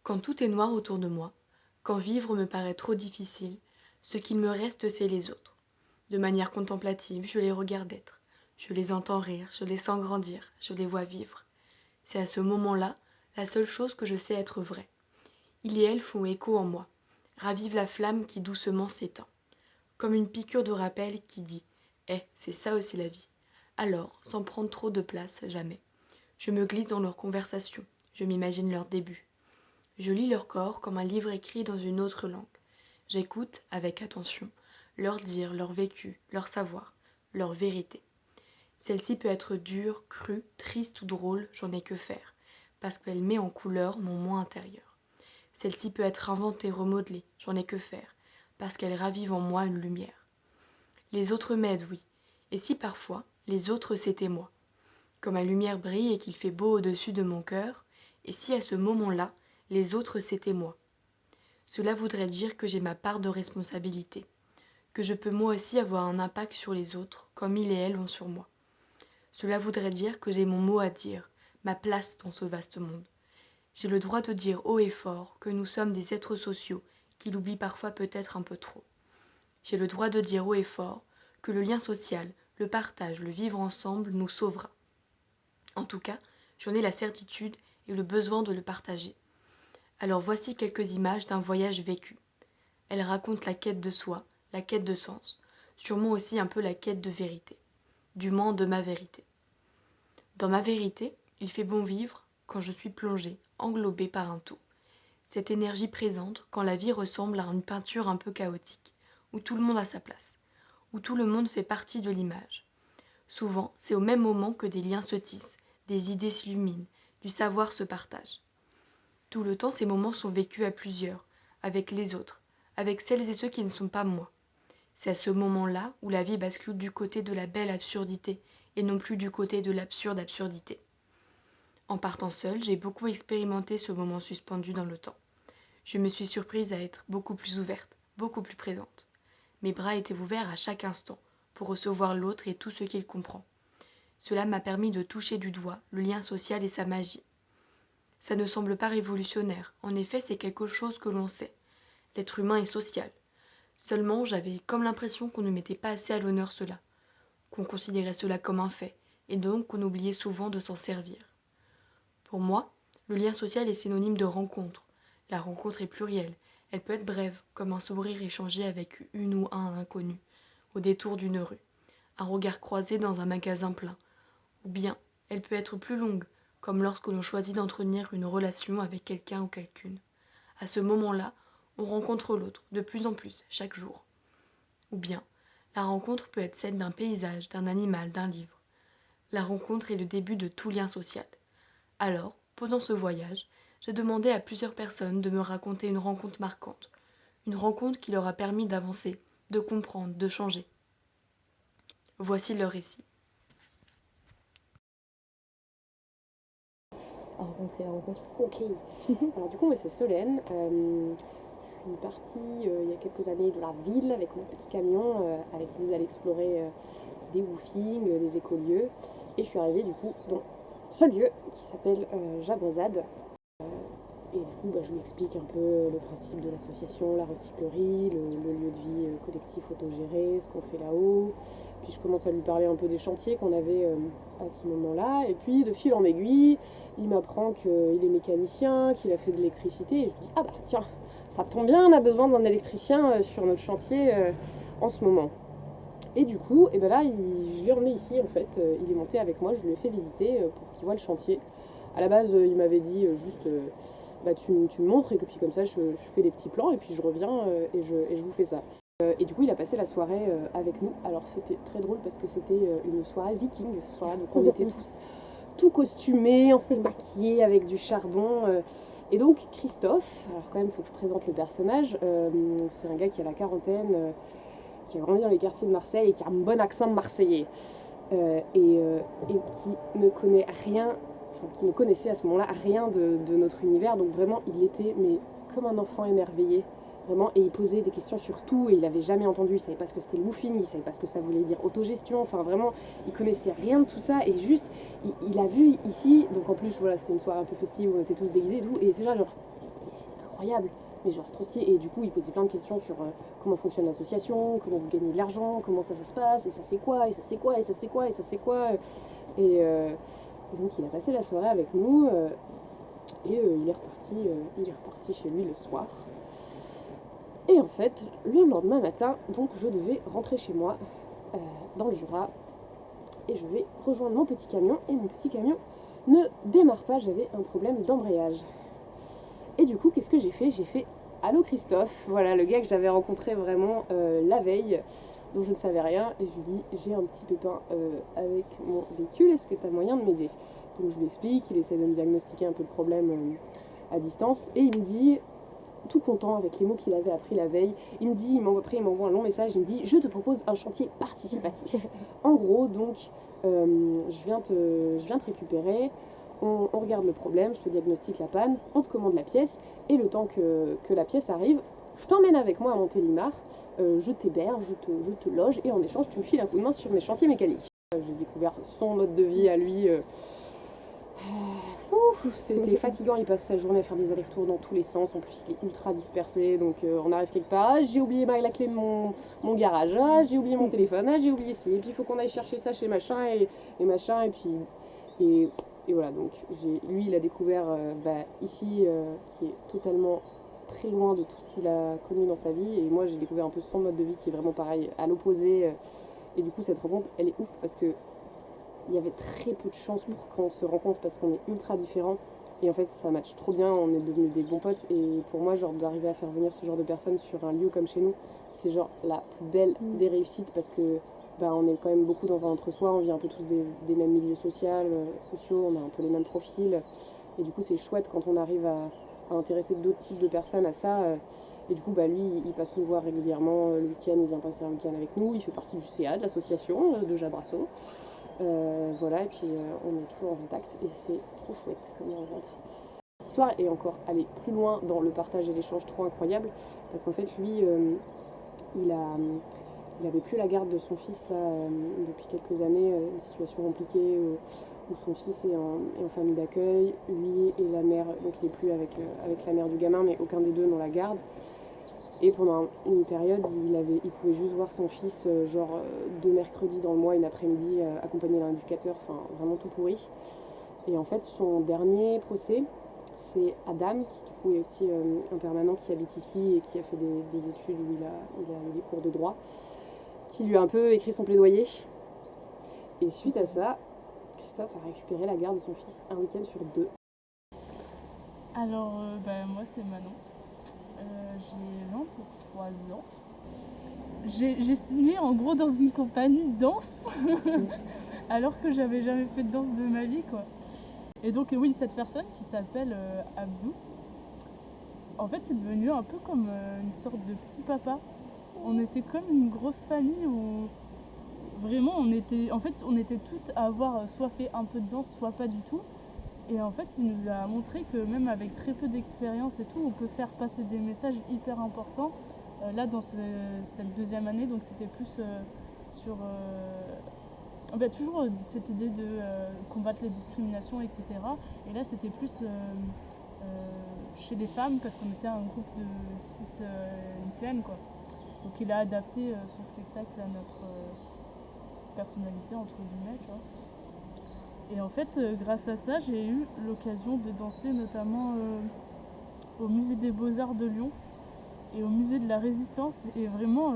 Quand tout est noir autour de moi, quand vivre me paraît trop difficile, ce qu'il me reste, c'est les autres. De manière contemplative, je les regarde être. Je les entends rire, je les sens grandir, je les vois vivre. C'est à ce moment-là la seule chose que je sais être vraie. Ils et elles font écho en moi, ravivent la flamme qui doucement s'éteint. Comme une piqûre de rappel qui dit « c'est ça aussi la vie ». Alors, sans prendre trop de place, jamais. Je me glisse dans leur conversation, je m'imagine leur début. Je lis leur corps comme un livre écrit dans une autre langue. J'écoute, avec attention, leur dire, leur vécu, leur savoir, leur vérité. Celle-ci peut être dure, crue, triste ou drôle, j'en ai que faire, parce qu'elle met en couleur mon moi intérieur. Celle-ci peut être inventée, remodelée, j'en ai que faire, parce qu'elle ravive en moi une lumière. Les autres m'aident, oui, et si parfois, les autres c'était moi. Quand ma lumière brille et qu'il fait beau au-dessus de mon cœur, et si à ce moment-là, les autres c'était moi. Cela voudrait dire que j'ai ma part de responsabilité, que je peux moi aussi avoir un impact sur les autres, comme ils et elles ont sur moi. Cela voudrait dire que j'ai mon mot à dire, ma place dans ce vaste monde. J'ai le droit de dire haut et fort que nous sommes des êtres sociaux, qui l'oublient parfois peut-être un peu trop. J'ai le droit de dire haut et fort que le lien social, le partage, le vivre ensemble nous sauvera. En tout cas, j'en ai la certitude et le besoin de le partager. Alors voici quelques images d'un voyage vécu. Elles racontent la quête de soi, la quête de sens, sûrement aussi un peu la quête de vérité, du moins de ma vérité. Dans ma vérité, il fait bon vivre quand je suis plongée, englobée par un tout. Cette énergie présente quand la vie ressemble à une peinture un peu chaotique, où tout le monde a sa place, où tout le monde fait partie de l'image. Souvent, c'est au même moment que des liens se tissent, des idées s'illuminent, du savoir se partage. Tout le temps, ces moments sont vécus à plusieurs, avec les autres, avec celles et ceux qui ne sont pas moi. C'est à ce moment-là où la vie bascule du côté de la belle absurdité et non plus du côté de l'absurde absurdité. En partant seule, j'ai beaucoup expérimenté ce moment suspendu dans le temps. Je me suis surprise à être beaucoup plus ouverte, beaucoup plus présente. Mes bras étaient ouverts à chaque instant pour recevoir l'autre et tout ce qu'il comprend. Cela m'a permis de toucher du doigt le lien social et sa magie. Ça ne semble pas révolutionnaire, en effet c'est quelque chose que l'on sait. L'être humain est social. Seulement j'avais comme l'impression qu'on ne mettait pas assez à l'honneur cela, qu'on considérait cela comme un fait, et donc qu'on oubliait souvent de s'en servir. Pour moi, le lien social est synonyme de rencontre. La rencontre est plurielle, elle peut être brève, comme un sourire échangé avec une ou un inconnu, au détour d'une rue, un regard croisé dans un magasin plein, ou bien elle peut être plus longue, comme lorsque l'on choisit d'entretenir une relation avec quelqu'un ou quelqu'une. À ce moment-là, on rencontre l'autre, de plus en plus, chaque jour. Ou bien, la rencontre peut être celle d'un paysage, d'un animal, d'un livre. La rencontre est le début de tout lien social. Alors, pendant ce voyage, j'ai demandé à plusieurs personnes de me raconter une rencontre marquante, une rencontre qui leur a permis d'avancer, de comprendre, de changer. Voici leur récit. À rencontrer la rencontre. Ok. Alors du coup, moi c'est Solène. Je suis partie il y a quelques années de la ville avec mon petit camion avec l'idée d'aller explorer des woofings, des écolieux. Et je suis arrivée du coup dans ce lieu qui s'appelle Jabrezade. Et du coup, je lui explique un peu le principe de l'association, la recyclerie, le lieu de vie collectif autogéré, ce qu'on fait là-haut. Puis je commence à lui parler un peu des chantiers qu'on avait à ce moment-là. Et puis, de fil en aiguille, il m'apprend qu'il est mécanicien, qu'il a fait de l'électricité. Et je lui dis, ah bah tiens, ça tombe bien, on a besoin d'un électricien sur notre chantier en ce moment. Et du coup, et ben là, je l'ai emmené ici en fait. Il est monté avec moi, je lui ai fait visiter pour qu'il voit le chantier. À la base, il m'avait dit juste tu me montres et que puis comme ça je fais des petits plans et puis je reviens et je vous fais ça. Et du coup il a passé la soirée avec nous. Alors c'était très drôle parce que c'était une soirée viking ce soir-là, donc on était tous tout costumés, on s'était maquillés avec du charbon. Et donc Christophe, alors quand même il faut que je présente le personnage, c'est un gars qui a la quarantaine, qui a grandi dans les quartiers de Marseille et qui a un bon accent marseillais. Et qui ne connaît rien, qui ne connaissait à ce moment-là rien de notre univers, donc vraiment il était comme un enfant émerveillé, vraiment, et il posait des questions sur tout, et il n'avait jamais entendu, il savait pas ce que c'était le woofing, il savait pas ce que ça voulait dire autogestion, enfin vraiment, il connaissait rien de tout ça, et juste, il a vu ici, donc en plus voilà, c'était une soirée un peu festive, où on était tous déguisés et tout, et il était là genre, c'est incroyable. Mais genre, c'est trop stylé. Et du coup, il posait plein de questions sur comment fonctionne l'association, comment vous gagnez de l'argent, comment ça se passe, et ça c'est quoi, et ça c'est quoi, et ça c'est quoi, et ça c'est quoi. Et donc, il a passé la soirée avec nous, il est reparti chez lui le soir. Et en fait, le lendemain matin, donc je devais rentrer chez moi, dans le Jura, et je vais rejoindre mon petit camion, et mon petit camion ne démarre pas, j'avais un problème d'embrayage. Et du coup, qu'est-ce que j'ai fait? J'ai fait allô Christophe, voilà le gars que j'avais rencontré vraiment la veille, dont je ne savais rien, et je lui dis j'ai un petit pépin avec mon véhicule, est-ce que tu as moyen de m'aider? Donc je lui explique, il essaie de me diagnostiquer un peu le problème à distance, et il me dit, tout content avec les mots qu'il avait appris la veille, il m'envoie un long message, il me dit je te propose un chantier participatif. En gros, donc, je viens te récupérer, on regarde le problème, je te diagnostique la panne, on te commande la pièce, et le temps que la pièce arrive, je t'emmène avec moi à Montélimar, je t'héberge, je te loge, et en échange, tu me files un coup de main sur mes chantiers mécaniques. J'ai découvert son mode de vie à lui. C'était fatigant, il passe sa journée à faire des allers-retours dans tous les sens, en plus il est ultra dispersé, donc on arrive quelque part, j'ai oublié la clé de mon garage, j'ai oublié mon téléphone, j'ai oublié ci, et puis il faut qu'on aille chercher ça chez machin, et machin, et voilà, donc lui il a découvert ici, qui est totalement très loin de tout ce qu'il a connu dans sa vie, et moi j'ai découvert un peu son mode de vie qui est vraiment pareil, à l'opposé, et du coup cette rencontre elle est ouf, parce que il y avait très peu de chances pour qu'on se rencontre parce qu'on est ultra différents. Et en fait, ça match trop bien, on est devenus des bons potes. Et pour moi, genre, d'arriver à faire venir ce genre de personnes sur un lieu comme chez nous, c'est genre la plus belle des réussites parce que on est quand même beaucoup dans un entre-soi, on vient un peu tous des mêmes milieux sociaux, on a un peu les mêmes profils. Et du coup, c'est chouette quand on arrive à intéresser d'autres types de personnes à ça. Et du coup, lui, il passe nous voir régulièrement le week-end, il vient passer un week-end avec nous, il fait partie du CA, de l'association de Jabrasso. Voilà, et puis on est toujours en contact et c'est trop chouette comme rencontre. Cette histoire est encore aller plus loin dans le partage et l'échange trop incroyable parce qu'en fait lui il avait plus la garde de son fils là depuis quelques années, une situation compliquée où son fils est en famille d'accueil, lui et la mère, donc il est plus avec la mère du gamin mais aucun des deux n'ont la garde. Et pendant une période, il pouvait juste voir son fils, 2 mercredis dans le mois, une après-midi, accompagné d'un éducateur, enfin vraiment tout pourri. Et en fait, son dernier procès, c'est Adam, qui du coup est aussi un permanent qui habite ici et qui a fait des études où il a eu des cours de droit, qui lui a un peu écrit son plaidoyer. Et suite à ça, Christophe a récupéré la garde de son fils un week-end sur 2. Alors, moi c'est Manon. J'ai 23 ans. J'ai signé en gros dans une compagnie de danse alors que j'avais jamais fait de danse de ma vie quoi. Et donc oui, cette personne qui s'appelle Abdou, en fait c'est devenu un peu comme une sorte de petit papa. On était comme une grosse famille où vraiment on était toutes à avoir soit fait un peu de danse, soit pas du tout. Et en fait, il nous a montré que même avec très peu d'expérience et tout, on peut faire passer des messages hyper importants. Là, dans cette deuxième année, donc c'était plus sur toujours cette idée de combattre les discriminations, etc. Et là, c'était plus chez les femmes, parce qu'on était un groupe de 6 lycéennes, quoi. Donc il a adapté son spectacle à notre personnalité, entre guillemets, tu vois. Et en fait, grâce à ça, j'ai eu l'occasion de danser notamment au musée des Beaux-Arts de Lyon et au musée de la Résistance. Et vraiment,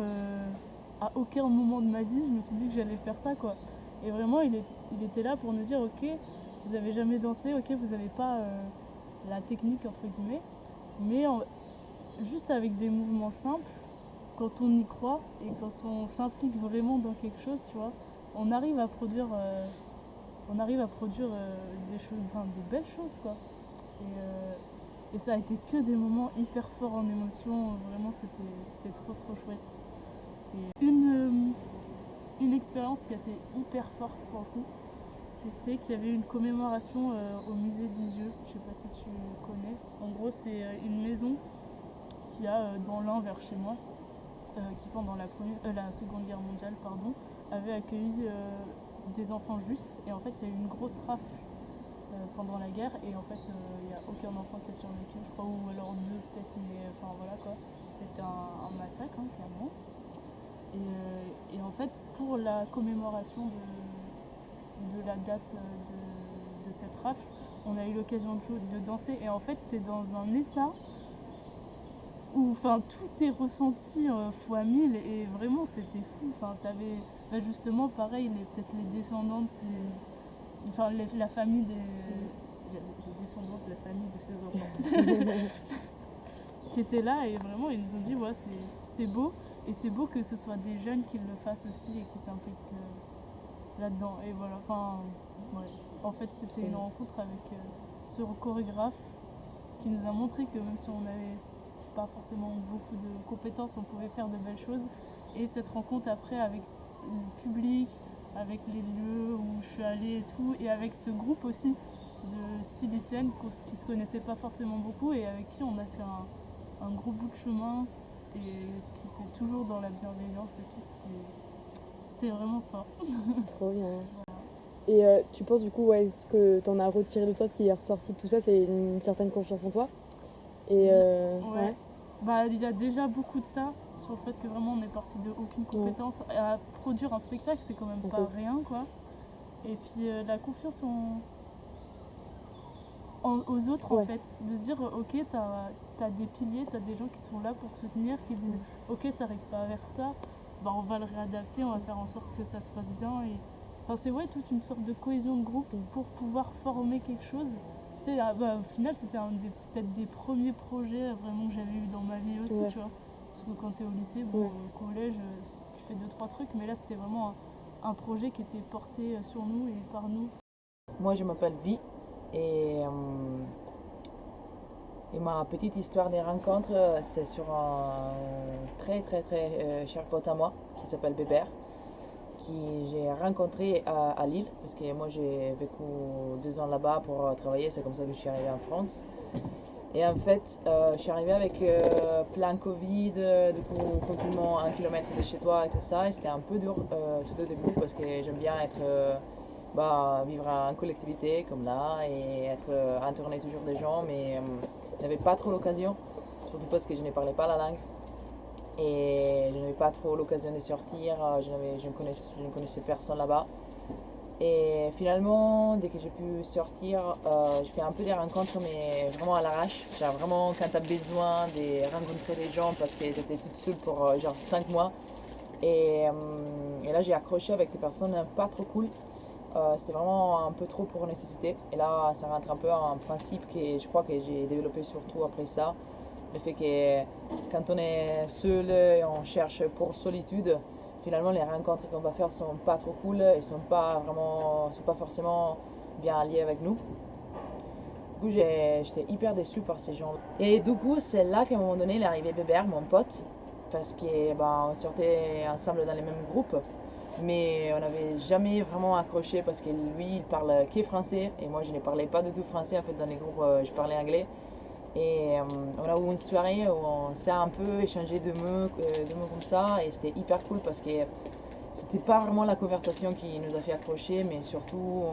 à aucun moment de ma vie, je me suis dit que j'allais faire ça, quoi. Et vraiment, il était là pour nous dire, ok, vous avez jamais dansé, ok, vous n'avez pas la technique, entre guillemets, mais juste avec des mouvements simples, quand on y croit et quand on s'implique vraiment dans quelque chose, tu vois, on arrive à produire des choses, enfin, des belles choses, quoi. Et ça a été que des moments hyper forts en émotion. Vraiment, c'était trop trop chouette. Et une expérience qui a été hyper forte pour le coup, c'était qu'il y avait une commémoration au musée d'Isieux. Je sais pas si tu connais. En gros, c'est une maison qu'il y a dans l'Ain vers chez moi, qui pendant la Seconde Guerre mondiale, avait accueilli des enfants juifs. Et en fait, il y a eu une grosse rafle pendant la guerre. Et en fait, il n'y a aucun enfant qui a survécu, je crois, ou alors deux peut-être, mais enfin voilà quoi. C'était un massacre, hein, clairement. Et en fait, pour la commémoration de la date de cette rafle, on a eu l'occasion de danser. Et en fait, t'es dans un état où enfin, tout est ressenti fois 1000 et vraiment c'était fou. Enfin, t'avais justement pareil, peut-être les descendants de ces. Enfin, la famille des. Les descendants de la famille de ces enfants. Qui étaient là et vraiment ils nous ont dit ouais, c'est beau. Et c'est beau que ce soit des jeunes qui le fassent aussi et qui s'impliquent là-dedans. Et voilà, enfin, ouais. En fait, c'était une rencontre avec ce chorégraphe qui nous a montré que même si on n'avait pas forcément beaucoup de compétences, on pouvait faire de belles choses. Et cette rencontre après avec le public, avec les lieux où je suis allée et tout, et avec ce groupe aussi de 6 lycéennes qui se connaissaient pas forcément beaucoup et avec qui on a fait un gros bout de chemin et qui était toujours dans la bienveillance et tout, c'était vraiment fort. Trop bien. Et tu penses du coup, ouais, ce que t'en as retiré de toi, ce qui est ressorti de tout ça, c'est une certaine confiance en toi. Et ouais. Bah, il y a déjà beaucoup de ça, sur le fait que vraiment on est parti de aucune compétence. À produire un spectacle, c'est quand même pas rien, quoi. Et puis la confiance aux autres, en fait. De se dire, ok, t'as des piliers, t'as des gens qui sont là pour te soutenir, qui disent, ok, t'arrives pas à faire ça, bah, on va le réadapter, on va faire en sorte que ça se passe bien. Et... Enfin, c'est toute une sorte de cohésion de groupe pour pouvoir former quelque chose. Bah, au final, c'était peut-être des premiers projets vraiment que j'avais eu dans ma vie aussi, tu vois. Parce que quand t'es au lycée, au collège, tu fais 2-3 trucs, mais là, c'était vraiment un projet qui était porté sur nous et par nous. Moi, je m'appelle Vi et ma petite histoire des rencontres, c'est sur un très très très cher pote à moi qui s'appelle Bébert, qui j'ai rencontré à Lille, parce que moi j'ai vécu 2 ans là-bas pour travailler, c'est comme ça que je suis arrivée en France. Et en fait, je suis arrivée avec plein Covid, du coup confinement à 1 kilomètre de chez toi et tout ça, et c'était un peu dur tout au début parce que j'aime bien être, vivre en collectivité comme là et être entouré toujours des gens, mais je n'avais pas trop l'occasion, surtout parce que je ne parlais pas la langue. Et je n'avais pas trop l'occasion de sortir, je ne connaissais personne là-bas. Et finalement, dès que j'ai pu sortir, je fais un peu des rencontres, mais vraiment à l'arrache. Genre vraiment quand tu as besoin de rencontrer des gens parce que tu étais toute seule pour 5 mois. Et là, j'ai accroché avec des personnes pas trop cool. C'était vraiment un peu trop pour nécessité. Et là, ça rentre un peu en principe que je crois que j'ai développé surtout après ça. Le fait que quand on est seul et on cherche pour solitude, finalement les rencontres qu'on va faire sont pas trop cool et sont pas forcément bien alliées avec nous. Du coup, j'étais hyper déçue par ces gens. Et du coup, c'est là qu'à un moment donné, il est arrivé Bébert, mon pote, parce qu'on sortait ensemble dans les mêmes groupes, mais on n'avait jamais vraiment accroché parce que lui, il parle que français et moi, je ne parlais pas du tout français. En fait, dans les groupes, je parlais anglais. Et on a eu une soirée où on s'est un peu échangé de mots comme ça et c'était hyper cool parce que c'était pas vraiment la conversation qui nous a fait accrocher, mais surtout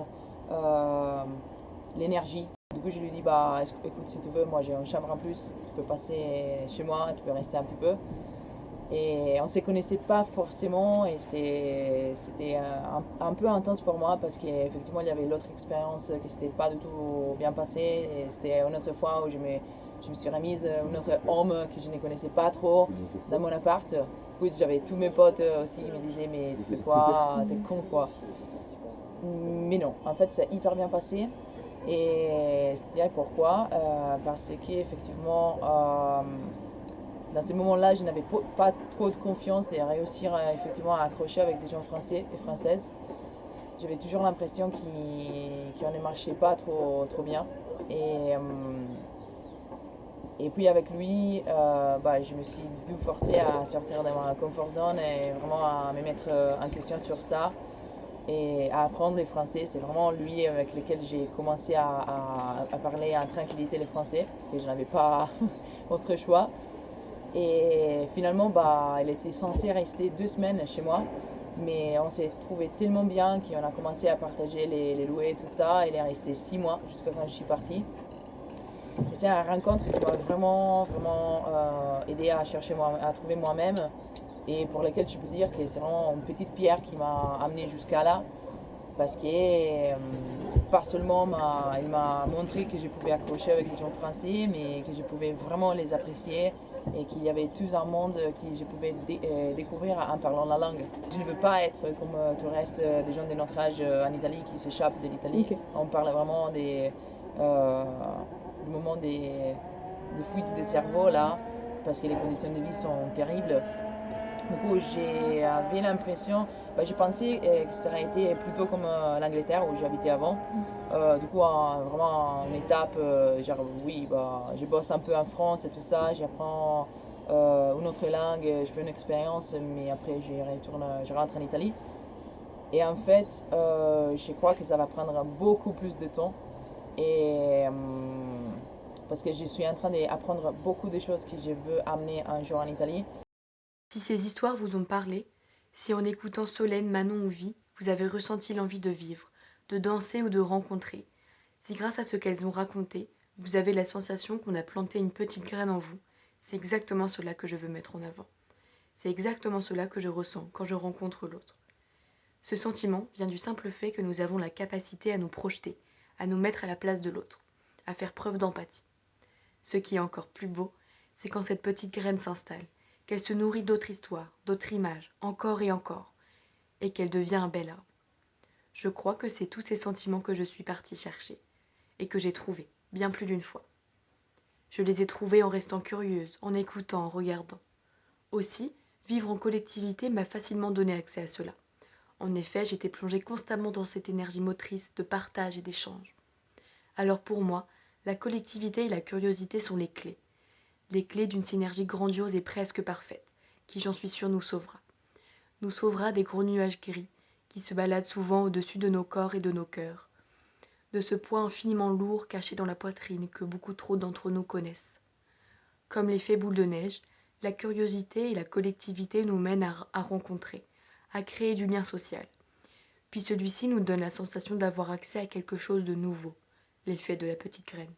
l'énergie. Du coup, je lui dis écoute, si tu veux, moi j'ai une chambre en plus, tu peux passer chez moi, tu peux rester un petit peu. Et on ne se connaissait pas forcément et c'était un peu intense pour moi parce qu'effectivement il y avait l'autre expérience qui s'était pas du tout bien passée et c'était une autre fois où je me suis remise un autre homme que je ne connaissais pas trop dans mon appart. Du coup, j'avais tous mes potes aussi qui me disaient mais tu fais quoi, t'es con quoi. Mais non, en fait ça a hyper bien passé et je te dirais pourquoi, parce qu'effectivement dans ces moments-là, je n'avais pas trop de confiance de réussir effectivement à accrocher avec des gens français et françaises. J'avais toujours l'impression qu'on ne marchait pas trop bien. Et puis avec lui, je me suis dû forcer à sortir de ma comfort zone et vraiment à me mettre en question sur ça et à apprendre les français. C'est vraiment lui avec lequel j'ai commencé à parler en tranquillité le français parce que je n'avais pas autre choix. Et finalement, il était censé rester 2 semaines chez moi. Mais on s'est trouvé tellement bien qu'on a commencé à partager les louets et tout ça. Il est resté 6 mois jusqu'à quand je suis partie. Et c'est une rencontre qui m'a vraiment, vraiment aidé à chercher à trouver moi-même et pour laquelle je peux dire que c'est vraiment une petite pierre qui m'a amené jusqu'à là. Parce que pas seulement il m'a montré que je pouvais accrocher avec les gens français, mais que je pouvais vraiment les apprécier et qu'il y avait tout un monde que je pouvais découvrir en parlant la langue. Je ne veux pas être comme tout le reste des gens de notre âge en Italie qui s'échappent de l'Italie. Ok. On parle vraiment du moment des fuites des cerveaux là, parce que les conditions de vie sont terribles. Du coup, j'avais l'impression, je pensais que ça aurait été plutôt comme l'Angleterre où j'habitais avant. Du coup, vraiment une étape, genre oui, je bosse un peu en France et tout ça, j'apprends une autre langue, je fais une expérience, mais après je rentre en Italie. Et en fait, je crois que ça va prendre beaucoup plus de temps. Et parce que je suis en train d'apprendre beaucoup de choses que je veux amener un jour en Italie. Si ces histoires vous ont parlé, si en écoutant Solène, Manon ou Vie, vous avez ressenti l'envie de vivre, de danser ou de rencontrer, si grâce à ce qu'elles ont raconté, vous avez la sensation qu'on a planté une petite graine en vous, c'est exactement cela que je veux mettre en avant. C'est exactement cela que je ressens quand je rencontre l'autre. Ce sentiment vient du simple fait que nous avons la capacité à nous projeter, à nous mettre à la place de l'autre, à faire preuve d'empathie. Ce qui est encore plus beau, c'est quand cette petite graine s'installe, qu'elle se nourrit d'autres histoires, d'autres images, encore et encore, et qu'elle devient un bel arbre. Je crois que c'est tous ces sentiments que je suis partie chercher, et que j'ai trouvés, bien plus d'une fois. Je les ai trouvés en restant curieuse, en écoutant, en regardant. Aussi, vivre en collectivité m'a facilement donné accès à cela. En effet, j'étais plongée constamment dans cette énergie motrice de partage et d'échange. Alors pour moi, la collectivité et la curiosité sont les clés d'une synergie grandiose et presque parfaite, qui j'en suis sûre nous sauvera. Nous sauvera des gros nuages gris, qui se baladent souvent au-dessus de nos corps et de nos cœurs, de ce poids infiniment lourd caché dans la poitrine que beaucoup trop d'entre nous connaissent. Comme l'effet boule de neige, la curiosité et la collectivité nous mènent à rencontrer, à créer du lien social. Puis celui-ci nous donne la sensation d'avoir accès à quelque chose de nouveau, l'effet de la petite graine.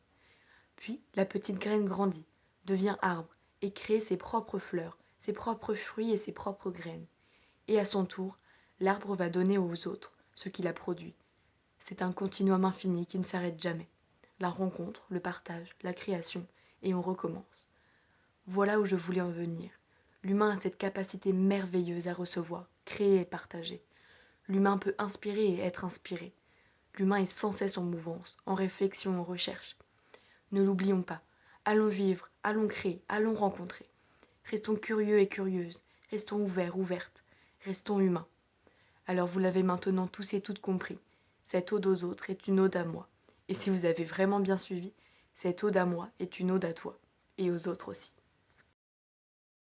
Puis la petite graine grandit, devient arbre et crée ses propres fleurs, ses propres fruits et ses propres graines. Et à son tour, l'arbre va donner aux autres ce qu'il a produit. C'est un continuum infini qui ne s'arrête jamais. La rencontre, le partage, la création, et on recommence. Voilà où je voulais en venir. L'humain a cette capacité merveilleuse à recevoir, créer et partager. L'humain peut inspirer et être inspiré. L'humain est sans cesse en mouvance, en réflexion, en recherche. Ne l'oublions pas. Allons vivre, allons créer, allons rencontrer. Restons curieux et curieuses, restons ouverts, ouvertes, restons humains. Alors vous l'avez maintenant tous et toutes compris. Cette ode aux autres est une ode à moi. Et si vous avez vraiment bien suivi, cette ode à moi est une ode à toi, et aux autres aussi.